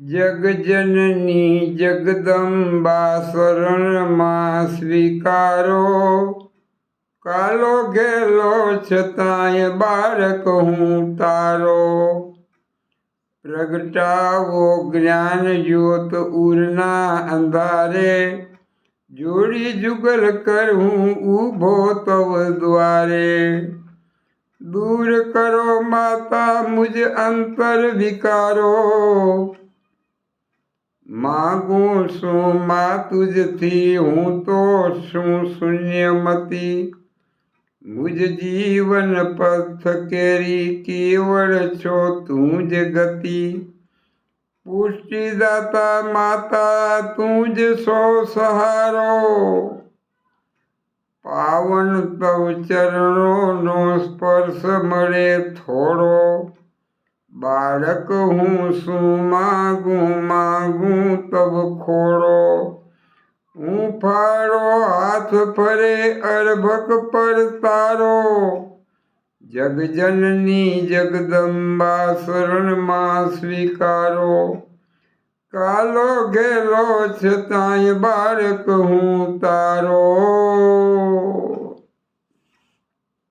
જગજનની જગદંબા શરણમાં સ્વીકારો, કાલો ઘેલો છતાંય બાળક હું તારો। પ્રગટાવો જ્ઞાન જ્યોત ઉરના અંધારે, જોડી જુગલ કરું ઊભો તવ દ્વારે। દૂર કરો માતા મુજ અંતર વિકારો, માગું છું મા તુજથી હું તો છું શૂન્યમતી। મુજ જીવન પથ કેરી કેવળ છો તું જ ગતિ। પુષ્ટિદાતા માતા તું જ સો સહારો, પાવન તવ ચરણોનો સ્પર્શ મળે થોડો। બાળક હું શું માગું તવ ખોડો। હું ફાળો હાથ ફરે અર્ભક પર તારો, જગજનની જગદંબા શરણમાં સ્વીકારો। કાલો ઘેલો છતાંય બાળક હું તારો।